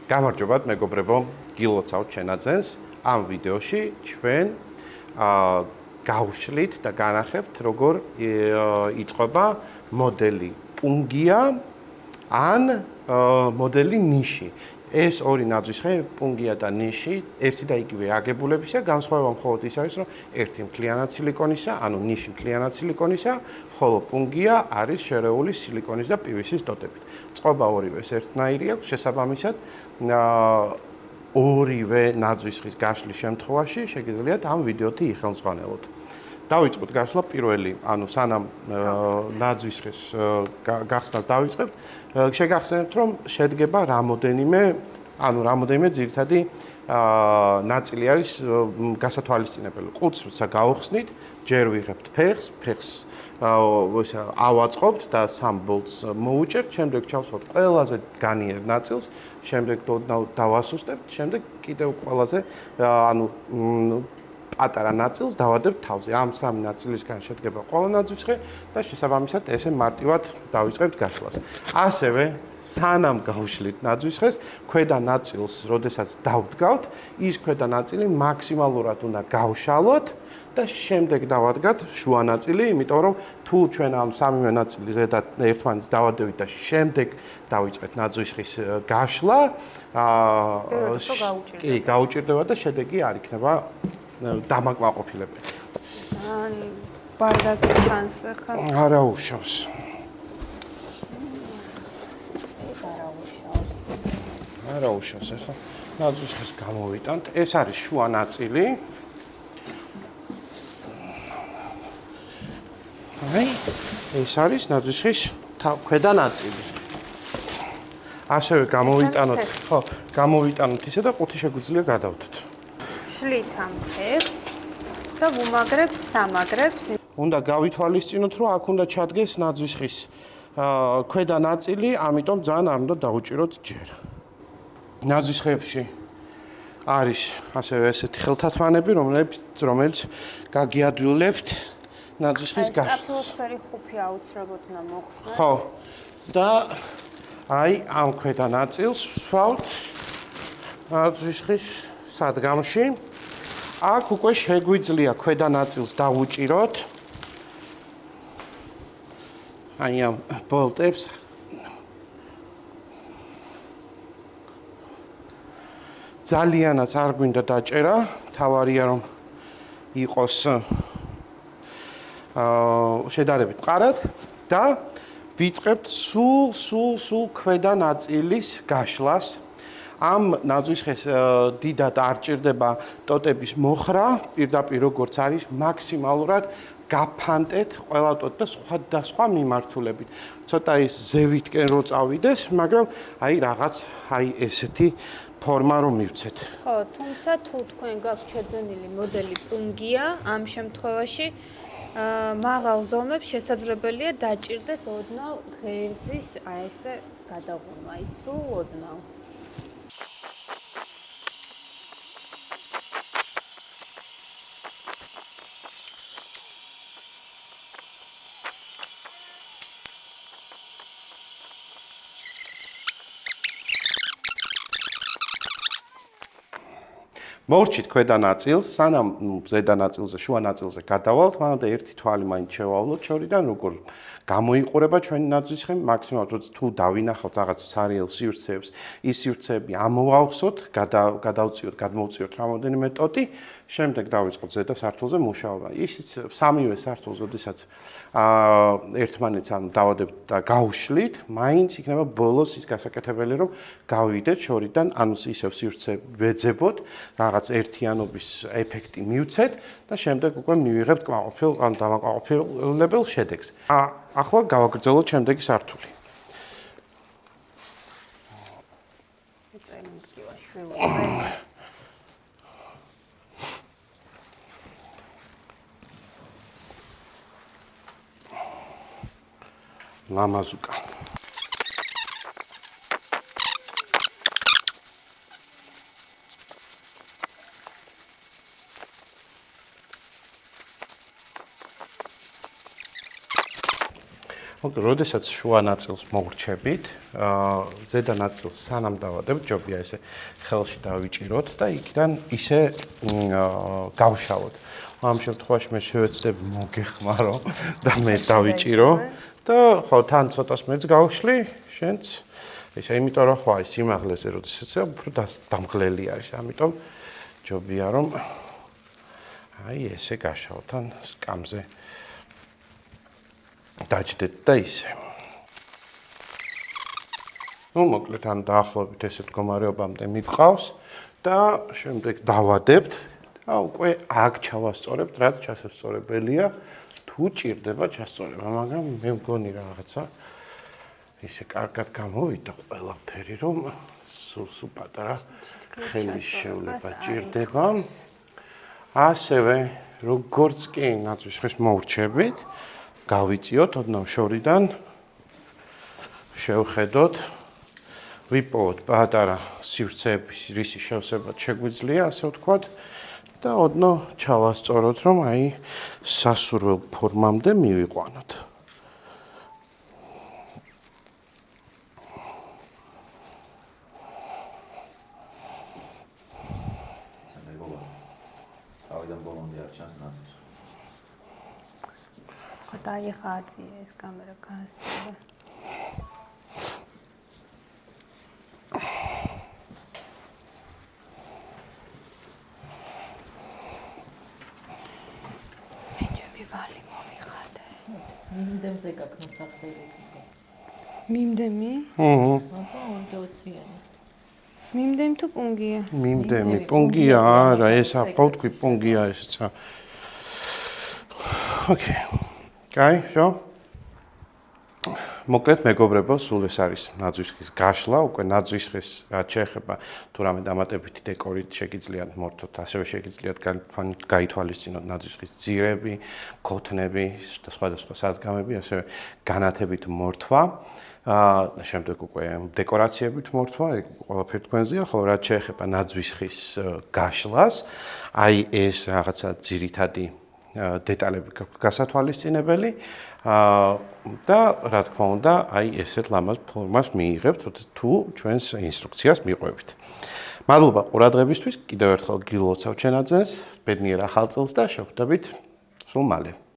გამარჯობათ მეგობრებო, გილოცავთ ჩენაძენს. ამ ვიდეოში ჩვენ გავშლით და განახებთ როგორ იწყება მოდელი პუნგია ან მოდელი ნიში. ეს ორი ნაძვისხე პუნგია და ნიში ერთი და იგივე აგებულებისა, განსხვავება მხოლოდ ის არის, რომ ერთი მთლიანად სილიკონისა, ანუ ნიში მთლიანად სილიკონისა, ხოლო პუნგია არის შერეული სილიკონის და PVC-ის დოტებით. წყობა ორივეს ერთნაირი აქვს, შესაბამისად ორივე ნაძვისხის გაშლის შემთხვევაში შეგიძლიათ ამ ვიდეოთი იხელმძღვანელოთ. დავიწყოთ გაშლა პირველი, ანუ სანამ ნაძვისხის გახსნას დავიწყებთ, შეგახსენებთ, რომ შედგება რამოდენიმე ძირითადი ნაწილი არის გასათვალისწინებელი. ყუთს როცა გავხსნით, ჯერ ვიღებთ ფეხს ავაწყობთ და სამ ბოლტს მოვუჭერთ, შემდეგ ჩავსვათ ყველაზე განიერ ნაწილს, შემდეგ დავასუსტებთ, შემდეგ კიდევ ყველაზე პატარა ნაწილს დავადებთ თავზე. ამ სამი ნაწილისგან შედგება ყველა ნაძვისხე და შესაბამისად ესე მარტივად დავიწყებთ გაშლას. ასევე სანამ გავშლით ნაძვისხეს, ქვედა ნაწილს, როდესაც დავდგავთ, ის ქვედა ნაწილი მაქსიმალურად უნდა გავშალოთ და შემდეგ დავადგათ შუა ნაწილი, იმიტომ რომ თუ ჩვენ ამ სამივე ნაწილის ზედად ერთმანეთს დავადევით და შემდეგ დავიწყეთ ნაძვისხის გაშლა, კი, გაუჭირდება და შედეგი არ იქნება დამაკმაყოფილებელი. ბარდაკი ჩანს ახლა. არა უშავს. არა უშავს ახლა. ნაძვისხეს გამოვიტანთ. ეს არის შუა ნაწილი. აი, ეს არის ნაძვისხის ქვედა ნაწილი. ასევე გამოვიტანოთ, ხო, გამოვიტანოთ ისე და ყუთი შეგვიძლია გადავდოთ. შლით ამ ფეხს და ვუმაგრებთ სამაგრებს. უნდა გავითვალისწინოთ, რომ აქ უნდა ჩადგეს ნაძვისხის ქვედა ნაწილი, ამიტომ ძალიან არ უნდა დაუჭიროთ ჯერ. ნაძვისხეებში არის ასევე ესეთი ხელთათმანები, რომელიც გაგიადვილებთ ნაძვისხის გაშლას. აფროსფერი ხუფი აუცილებლად უნდა მოხსნათ. ხო. და აი ამ ქვედა ნაწილს ვსვავთ ნაძვისხის სადგამში. აქ უკვე შეგვიძლია ქვედა ნაწილს დავუჭიროთ. აი ამ ბოლტებს ძალიანაც არ გვინდა დაჭერა, თავარია რომ იყოს შედარებით მყარად და ვიწყებთ სულ ქვედა ნაწილის გაშლას. ამ ნაძვისხეს დიდად არ ჭირდება ტოტების მოხრა, პირდაპირ როგორც არის მაქსიმალურად გაფანტეთ ყველა ტოტ და სხვა მიმართულებით. ცოტა ის ზევითკენ რო წავიდეს, მაგრამ აი რაღაც აი ესეთი ფორმა რომ მივცეთ. ხო, თუმცა თუ თქვენ გაქვთ შეძენილი მოდელი პუნგია, ამ შემთხვევაში მაღალ ზომებს შესაძლებელია დაჭირდეს ოდნავ ღერძის აი ესე გადაღუნა, აი სულ ოდნავ. მოვრჩით ქვედა ნაწილს, სანამ ზედა ნაწილზე, შუა ნაწილზე გადავალთ, მანამდე ერთი თვალი მაინც შევავლოთ შორიდან, როგორ გამოიყურება ჩვენი ნაძვისხე, მაქსიმალურად თუ დავინახავთ რაღაც სარიელ სივრცეებს, ის სივრცეები ამოვავხსოთ, გადმოვწიოთ რამოდენიმე ტოტი, შემდეგ დავიწყოთ ზედა სართულზე მუშაობა. ისიც სამივე სართულს, როდესაც ერთმანეთს დავადებთ და გავშლით, მაინც იქნება ბოლოს ის გასაკეთებელი, რომ გავიდეთ შორიდან, ანუ ისევ სივრცეები ვეძებოთ, რაღაც ერთიანობის ეფექტი მივცეთ და შემდეგ უკვე მივიღებთ დამაკმაყოფილებელ შედეგს. ახლა გავაგრძელოთ შემდეგი სართული. ლამაზუკა. როდესაც შუა ნაწილს მოვრჩებით, ზედა ნაწილს სანამ დავადებთ, ჯობია ესე ხელში დავიჭიროთ და იქიდან ისე გავშალოთ. ამ შემთხვევაში მე შევეცდები მოგეხმარო და მე დავიჭირო და ხო თან ცოტას მეც გავშლი, შენც ესე იმიტომ რომ ხო აი სიმაღლეზე როდესაც უფრო დამღლელი არის, ამიტომ ჯობია რომ აი ესე გაშალოთ ან სკამზე დაჭდეთ და ისე. ნუ მოკლედ ან დაახლოებით ესეთ მდგომარეობამდე მივყავს და შემდეგ დავადებთ და უკვე აქ ჩავასწორებთ, რაც ჩასასწორებელია, თუ ჭირდება ჩასწორება, მაგრამ მე მგონი რაღაცა ისე კარგად გამოვიდა ყველაფერი, რომ სულ პატარა ხელის შევლება ჭირდება. ასევე როგორც კი ნაცვის ხეს მოვრჩებით, გავიწიოთ ოდნავ შორიდან, შევხედოთ, ვიპოვოთ პატარა სივრცეების რისი შევსებად შეგვიძლია, ასე ვთქვათ, და ოდნავ ჩავასწოროთ, რომ აი სასურველ ფორმამდე მივიყვანოთ. ხო დაიხაძია ეს კამერა გასწორდა. მე ჩემი ვალი მომიხადე. მიმდემზე გაქნო სახელი. მიმდემი? აბა 20-იანი. მიმდემი თუ პუნგია? მიმდემი, პუნგია არა, ეს ახლა თქვი პუნგია ესეცა. ოკეი. კაი, შო. მოკლედ მეგობრებო, სულ ეს არის ნაძვის ხის გაშლა, უკვე ნაძვის ხის რაც შეეხება თუ რამე დამატებითი დეკორით შეგიძლიათ მორთოთ, ასევე შეგიძლიათ გაითვალისწინოთ ნაძვის ხის ძირები, ქოთნები და სხვადასხვა სადგამები, ასევე განათებით მორთვა. შემდეგ უკვე დეკორაციებით მორთვა, ეგ ყველაფერი თქვენზეა, ხო, რაც შეეხება ნაძვის ხის გაშლას, აი ეს რაღაცა ძირითადი დეტალები გასათვალისწინებელი და რა თქმა უნდა, აი ესეთ ლამაზ ფორმას მიიღებთ, თუ ჩვენს ინსტრუქციას მიყვებით. მადლობა ყურადღებისთვის, კიდევ ერთხელ გილოცავ ჩენაძეს, ბედნიერ ახალ წელს და შევხვდებით სულ მალე.